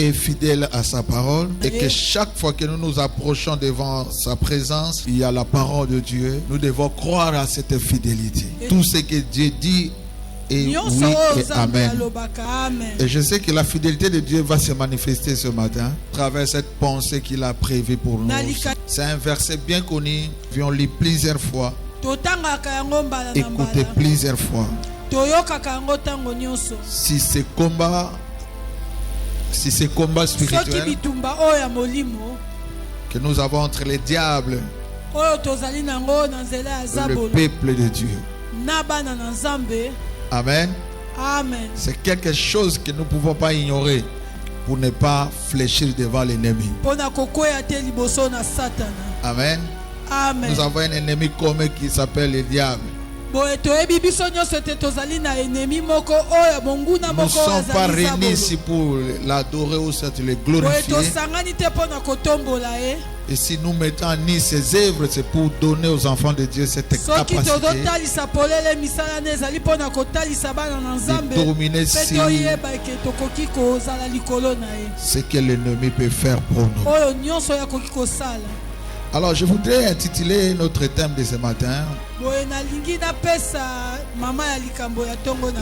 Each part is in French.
est fidèle à sa parole et que chaque fois que nous nous approchons devant sa présence, il y a la parole de Dieu. Nous devons croire à cette fidélité. Tout ce que Dieu dit est oui et amen. Et je sais que la fidélité de Dieu va se manifester ce matin à travers cette pensée qu'il a prévue pour nous. C'est un verset bien connu, nous avons lu plusieurs fois, écouté plusieurs fois. Si ce combat spirituel que nous avons entre les diables et le peuple de Dieu. Amen. Amen. C'est quelque chose que nous ne pouvons pas ignorer pour ne pas fléchir devant l'ennemi. Amen. Amen. Nous avons un ennemi commun qui s'appelle le diable. Nous ne sommes pas réunis ici pour l'adorer ou le glorifier. Et si nous mettons en œuvre ces œuvres, c'est pour donner aux enfants de Dieu cette capacité de dominer sur ce que l'ennemi peut faire pour nous. Alors je voudrais intituler notre thème de ce matin: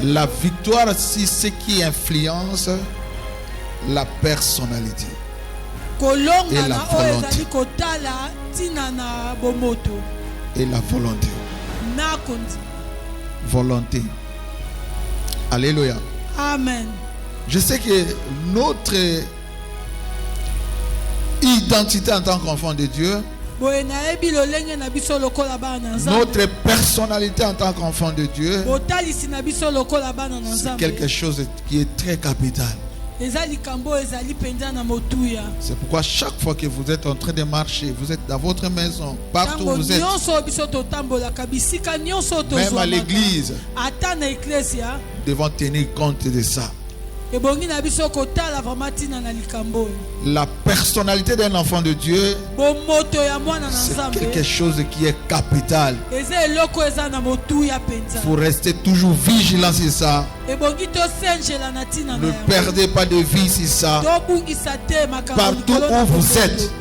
la victoire, c'est ce qui influence la personnalité et la volonté. Et la volonté. Volonté. Alléluia. Amen. Je sais que notre identité en tant qu'enfant de Dieu, notre personnalité en tant qu'enfant de Dieu, c'est quelque chose qui est très capital. C'est pourquoi chaque fois que vous êtes en train de marcher, vous êtes dans votre maison, partout où vous êtes, même à l'église, nous devons tenir compte de ça. La personnalité d'un enfant de Dieu, c'est quelque chose qui est capital. Il faut rester toujours vigilant sur ça. Ne perdez pas de vue sur ça. Partout où vous êtes.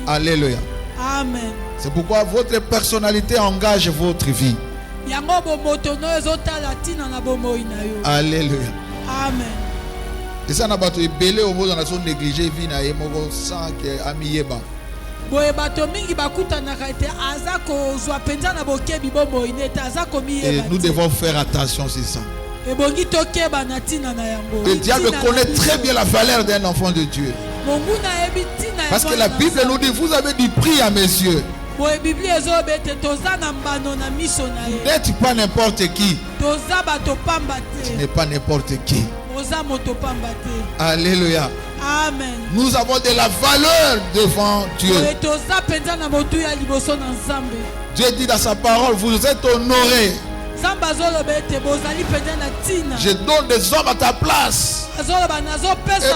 Alléluia. Amen. C'est pourquoi votre personnalité engage votre vie. Alléluia. Amen. Et ça n'a pas été belé au mot dans la zone négligée vie na yemoko sans que amiyeba. Et nous devons faire attention sur ça. Le diable connaît très bien la valeur d'un enfant de Dieu. Parce que la Bible nous dit: vous avez du prix à mes yeux. N'êtes pas n'importe qui. Tu n'es pas n'importe qui. Alléluia. Amen. Nous avons de la valeur devant Dieu. Dieu dit dans sa parole: vous êtes honorés. Je donne des hommes à ta place et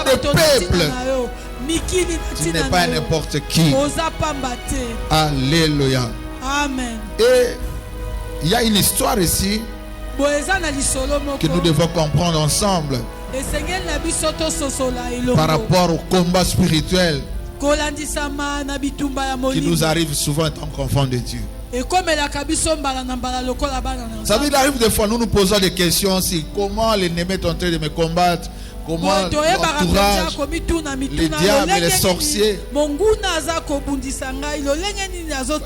des peuples. Tu n'es pas n'importe qui. Alléluia. Amen. Et il y a une histoire ici que nous devons comprendre ensemble par rapport au combat spirituel qui nous arrive souvent en tant qu'enfants de Dieu. Ça veut dire, il arrive des fois, nous nous posons des questions sur comment l'ennemi est en train de me combattre. Comment l'entourage, les diables et les sorciers.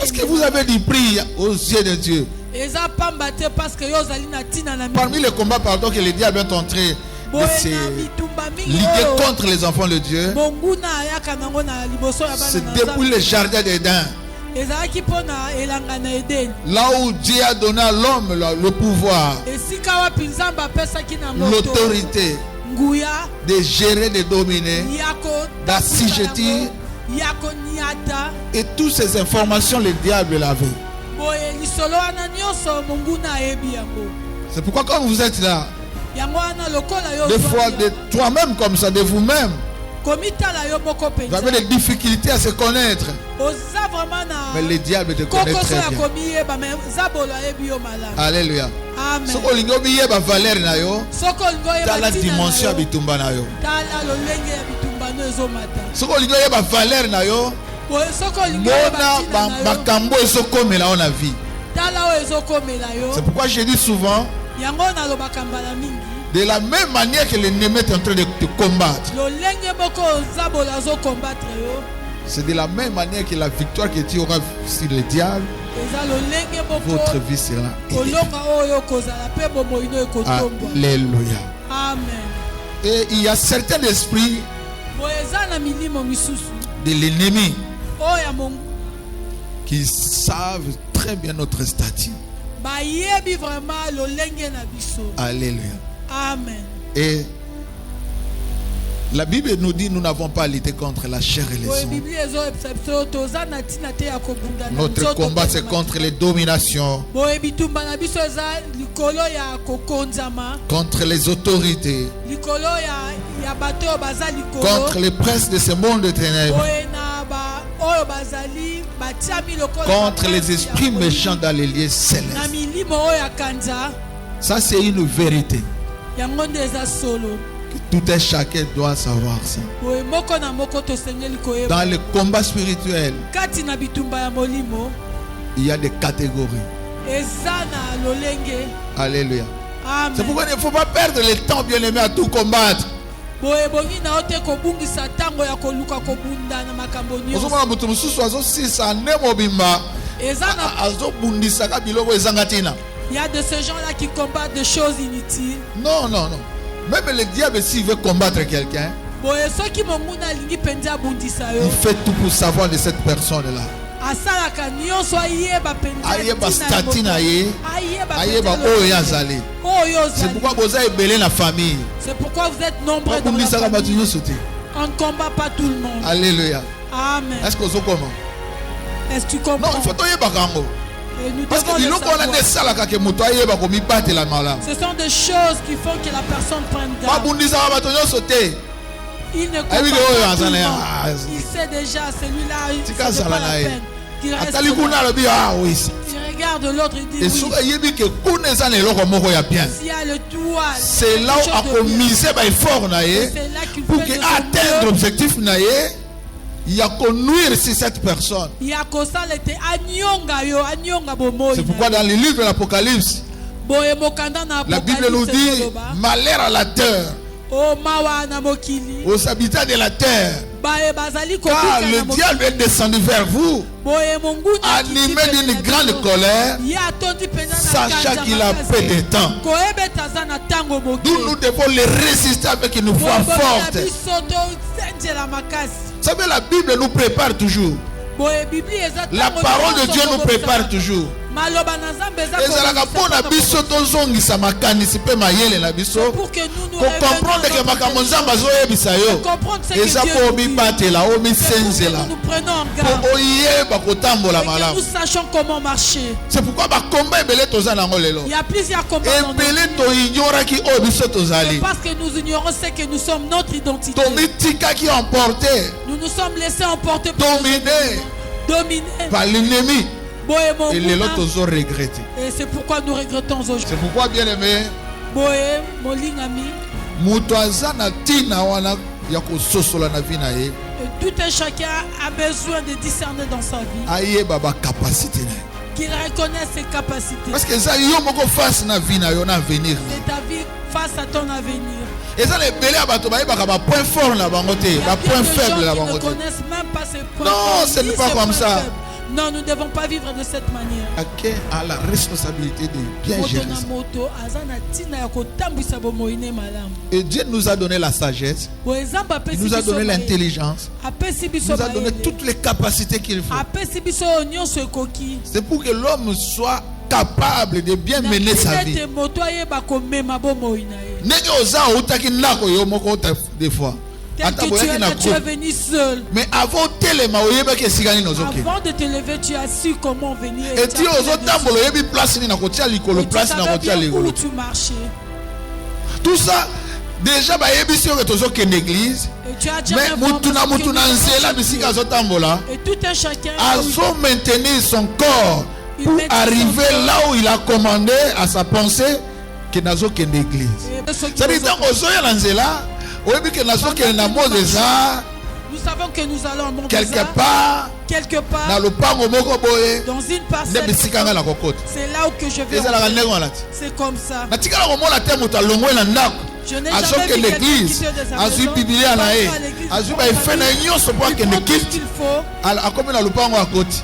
Est-ce que vous avez du prix aux yeux de Dieu? Parmi les combats que les diables sont en train de se liguer contre les enfants de Dieu, c'est depuis le jardin d'Éden. Là où Dieu a donné à l'homme le pouvoir, l'autorité de gérer, de dominer, d'assujettir, et toutes ces informations, le diable l'avait. C'est pourquoi quand vous êtes là, des fois de toi-même comme ça, de vous-même, vous avez des difficultés à se connaître. Mais le diable te connaît très bien. Alléluia. Amen. Ce qu'on lingo biye ba valeur na yo. Soko lingo ye Dans la batina dimension na ya yo. bitumba na yo. Tala lolenge ya bitumba no ezomata. Ce qu'on lingo ye ba valeur na yo. Soko lingo ye Mona batina na yo. bakambo ezokomela on a vie. Tala o ezokomela yo. C'est pourquoi je dis souvent, Yango na lobaka mbala mingi. de la même manière que l'ennemi est en train de te combattre, Lolenge moko zabola zo combattre yo. c'est de la même manière que la victoire que tu auras sur le diable, Eza lolenge moko. votre vie sera élevée. Kolonga oyo kozala pe bomoi no ekotombwa. Alléluia. Amen. Et il y a certains esprits Boye eza na milimo misusu. de l'ennemi Oya mongu. qui savent très bien notre statut. Bayebi vraiment lolenge na biso. Alléluia. Amen. Et la Bible nous dit nous n'avons pas à lutter contre la chair et les Boye sang. Bible ezo epsepso toza na tina te ya kobunda na Notre nzoto combat pe c'est na contre les dominations, Boye bitumba na biso eza likolo ya kokonzama, contre les autorités, likolo ya bato oyo baza likolo, contre les princes de ce monde de ténèbres, boye na ba oyo bazali batiami lokola contre bapanzi les ya esprits molimo, méchants dans les lieux na célestes. milimo oyo ya kanza. Ça c'est une vérité Yango nde eza solo. que tout un chacun doit savoir ça. Boye moko na moko tosengeli koyeba Dans le combat spirituel, kati na bitumba ya molimo il y a des catégories. eza na lolenge. Alléluia. C'est Amen. pourquoi il ne faut pas perdre le temps, bien aimé, à tout combattre. Boye bongi na ote kobungisa tango ya koluka kobunda na makambo nyonso. Ozomona mutu mususu azosisa nde mobimba Eza na azobundisaka biloko ezanga ntina. il y a de ces gens-là qui combattent des choses inutiles. Non, non, non. Même le diable, s'il veut combattre quelqu'un, Boye soki monguna alingi penza abundisa yo. il fait tout pour savoir de cette personne-là. Asalaka nyonso ayeba penza. Ayeba statut na ye, Ayeba ayeba penza oyo azali. Oyo C'est ozali. pourquoi boza ebele na famille. C'est pourquoi vous êtes nombreux dans la Bakundisaka bato famille. nyonso te. On ne combat pas tout le monde. Alléluia. Amen. Est-ce que ozokoma? Est-ce que tu Non, comprends? il faut toyebaka yango. Et nous Parce devons que le biloko wana nde savoir. esalaka ke moto ayeba komibatela malamu. Ce sont des choses qui font que la personne prenne garde. Babundisaka bato nyonso te. Il ne Ah oui, comprend oui, pas tout le oui, monde. ah, Il sait déjà celui-là, Tika ça n'est pas zala la na ye. peine. Il reste Atali kuna là. alobi ah oui. Il regarde l'autre et dit Et oui. soki ayebi ke kuna eza na eloko moko ya bien. S'il y a le doigt, C'est là où akomise ba effort na ye c'est là qu'il pour fait que de son atteindre mieux. objectif na ye. Il y a qu'on nuire sur cette personne. Il y a kosala ete anyonga yo, anyonga bomoi. C'est pourquoi dans le livre de l'Apocalypse, Boye mokanda na la Bible nous Apocalypse dit koloba, malheur à la terre, o mawa na mokili, aux habitants de la terre, baye bazali car kobika le na mokili. diable est descendu vers vous, Boye monguni animé d'une grande colère, sachant qu'il a peu de temps. koyebeta aza na tango moke. Nous devons les résister avec une foi Boye forte. na biso tosenjela makasi. Vous savez, la Bible nous prépare toujours. Boye Bibli eza La tango parole de nyonso Dieu nous kobosana. prépare toujours. Maloba na Nzambe eza ezalaka kobosana mpona biso tozongisa makanisi mpe mayele na biso pour que nous nous kokomprendre ke makambo nzambe azoyebisa yo comprendre ce que eza Dieu mpo nous dit. omibatela C'est pour que omisenzela nous nous prenons en mpo garde oyeba kotambola et que malamu. nous sachions comment marcher. C'est pourquoi bakomba ebele toza nango lelo Il y a plusieurs combats dans notre ebele vie. toignoraki oyo biso C'est tozali parce que nous ignorons ce que nous sommes, notre identité. tomitikaki emporte Nous nous sommes laissés emporter par dominé dominés. par l'ennemi Boye mon et lelo mouna. tozo regrette. Et c'est pourquoi nous regrettons aujourd'hui. C'est pourquoi bien aimé Boye molingami. moto aza na ntina wana ya kososola na vi na ye Et tout un chacun a besoin de discerner dans sa vie. ayeba bakapasité na ye. Qu'il reconnaisse ses capacités. Parce que eza yo moko face na vie na yo na avenir. C'est ta vie face à ton avenir. Eza na ebele ya bato bayebaka ba point fort na bango te, Il y a ba bien point de faible na gens qui bango ne te. connaissent même pas ses points Non, forts, ce n'est ni pas ses comme points ça. faibles. Non, nous ne devons pas vivre de cette manière. Chacun a la responsabilité de bien Moto gérer na ça. moto aza na ntina ya kotambwisa bomoi ne malamu. Et Dieu nous a donné la sagesse, Boye Nzambe il apesi nous a biso donné mayele. l'intelligence, Apesi il biso nous a donné mayele. toutes les capacités qu'il faut. Apesi biso nyonso ekoki. C'est pour que l'homme soit capable de bien Na mener sa tina vie. ete moto ayeba komema bomoi na ye. Ndenge oza outaki ndako yo moko des fois. Tel Ata que tu boyaki es na là, tu es groupe. venu seul. Mais avant telema oyebaki esika nini ozoke. Avant de te lever, tu as su comment venir. Et tu ozotambola oyebi place nini na kotia likolo, Et tu place na savais kotia bien likolo. où tu marchais. Tout ça déjà bayebisi yo ke tozokende église. Et tu as déjà Mais mutu na nzela bisika azotambola et tout un chacun azo maintenir son corps pour arriver là où il a commandé à sa pensée que nazo que l'église. C'est-à-dire dans Ozoya Lanzela, nous savons que nous allons en quelque part dans le pango moko boye dans une parcelle. C'est là où que je vais. C'est comme ça. Je n'ai jamais vu l'église a su publier à nae a su ba fait na nyonso pour que l'église comme dans le pango à côté.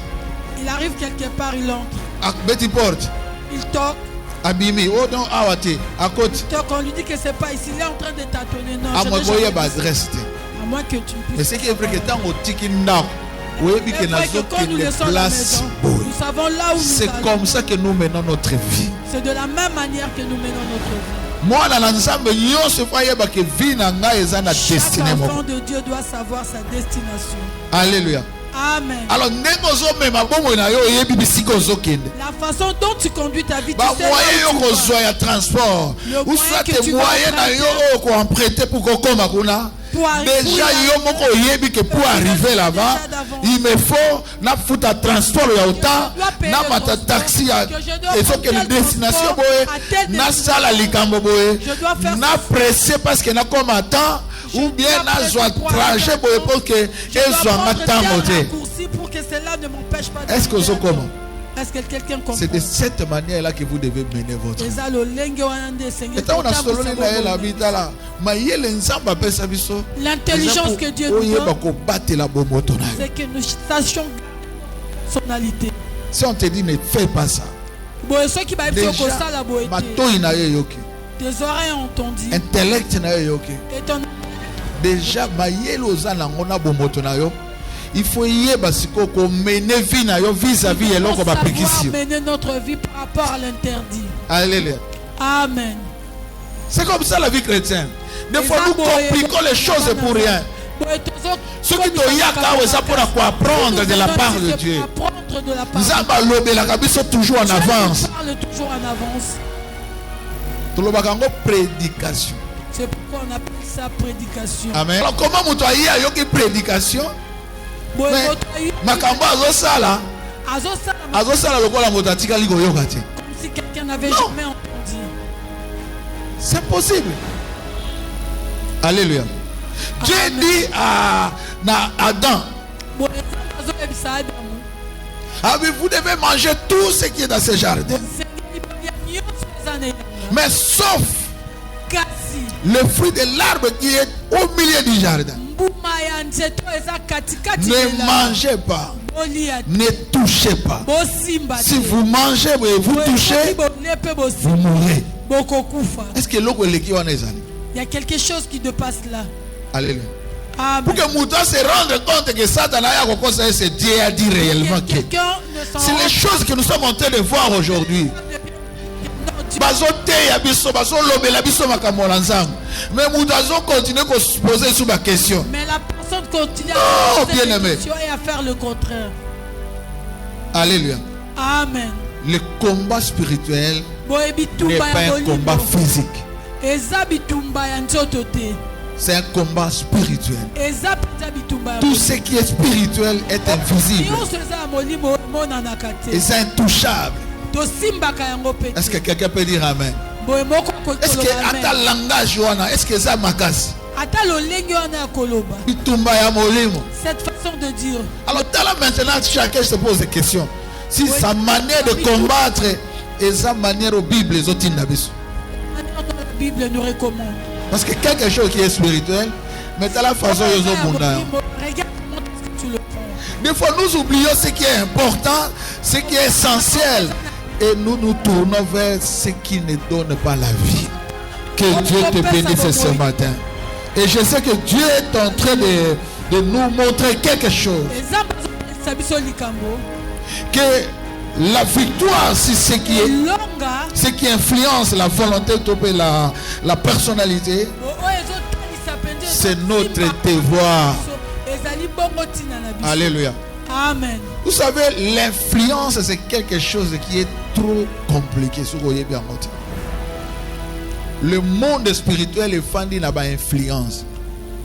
Il arrive quelque part, il entre. À Betty Porte. Il toque. Abimi, oh non, awate, à côté. On lui dit que c'est pas ici, il est en train de tâtonner. Non, à moi, voyez, bah, reste. À moins que tu puisses. Mais c'est qu'il est vrai que tant au tikinda, oui, puis que nous laissons la maison. Nous savons là où nous c'est comme ça que nous menons notre vie. C'est de la même manière que nous menons notre vie. Moi, dans l'ensemble, nous se voyons que vie n'a pas de destinée. Chaque enfant de Dieu doit savoir sa destination. Alléluia. Amen. Alors, la façon dont tu conduis ta vie, tu sais moyen transport. Ou soit tes moyens pour emprunter pour qu'on déjà pour arriver là-bas, il me faut na fouta transport ya autant na mata taxi et ce que la destination boye na sala likambo boye na pressé parce que na comme attend ou bien na joie trajet boye pour que et soit matin moté. Est-ce que c'est comment? Est-ce que quelqu'un comprend? C'est de cette manière-là que vous devez mener votre vie. L'intelligence que Dieu nous donne, c'est que nous sachions son qualité. Si on te dit ne fais pas ça, déjà, tes oreilles ont entendu, intellect déjà, il faut y mener vie vis-à-vis et l'autre mener notre vie par rapport à l'interdit. Alléluia. Amen. C'est comme ça la vie chrétienne. Des fois nous compliquons les choses pour rien. Ce qui te yaka ça pour apprendre de la part de Dieu. Zamba lobe la kabisa toujours en avance. Toujours en avance. Tout le bagango prédication. C'est pourquoi on appelle ça prédication. Amen. Alors comment vous avez une prédication? Mais makambo azosala lokola moto atikali koyoka te. Comme si quelqu'un n'avait jamais entendu. C'est possible. Alléluia. Dieu dit à Adam, vous devez manger tout ce qui est dans ce jardin, mais sauf le fruit de l'arbre qui est au milieu du jardin. Ne mangez pas, ne touchez pas. Si vous mangez et vous touchez, vous mourrez. Est-ce que l'eau est il y a quelque chose qui dépasse là. Alléluia. Pour que Mouta se rende compte que Satan a c'est Dieu a dit réellement que c'est les choses que nous sommes en train de voir aujourd'hui. Mais Mouta continue à se poser sur ma question. Mais la personne continue à poser des questions et à faire le contraire. Alléluia. Amen. Le combat spirituel n'est pas un combat physique. C'est un combat spirituel. Tout ce qui est spirituel est invisible. Et c'est intouchable. Est-ce que quelqu'un peut dire Amen? Est-ce que à ta langage, est-ce que ça m'agace? Cette façon de dire. Alors là maintenant, chacun se pose des questions. Si sa manière de combattre et sa manière aux Bibles, les autres la Bible nous recommande. Parce que quelque chose qui est spirituel, mais à la façon ils ont bon. Regarde comment tu le prends. Des fois nous oublions ce qui est important, ce qui est essentiel, et nous nous tournons vers ce qui ne donne pas la vie. Que Dieu te bénisse ce matin. Et je sais que Dieu est en train de nous montrer quelque chose. Que la victoire, c'est ce qui influence la volonté, la personnalité. C'est notre devoir. Alléluia. Amen. Vous savez, l'influence, c'est quelque chose qui est trop compliqué. Le monde spirituel est fandi n'a pas influence.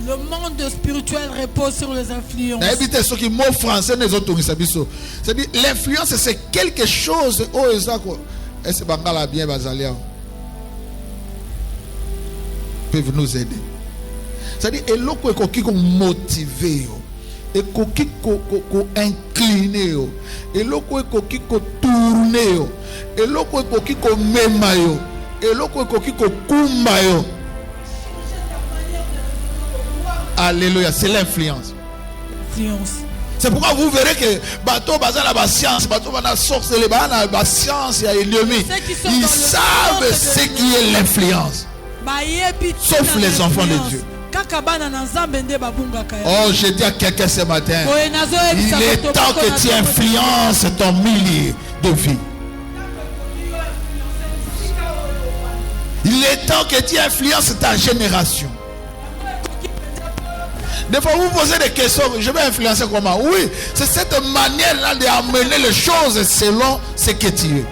Le monde spirituel repose sur les influences. C'est-à-dire l'influence c'est quelque chose. Oh, est-ce que bien peuvent nous aider. C'est-à-dire eloko qui motiver, ekoki ko incliner, eloko qui ko tourner, eloko qui ko mema yo, eloko qui ko kumba yo. Alléluia, c'est l'influence. C'est pourquoi vous verrez que bateau basé la science, bateau bana sorcellerie, bana la science et l'ennemi. Ils savent ce qui est l'influence. Sauf les enfants de Dieu. Oh, je dis à quelqu'un ce matin, il est temps que tu influences ton milieu de vie. Il est temps que tu influences ta génération. Des fois, vous posez des questions, je vais influencer comment? Oui, c'est cette manière-là d'amener les choses selon ce que tu es.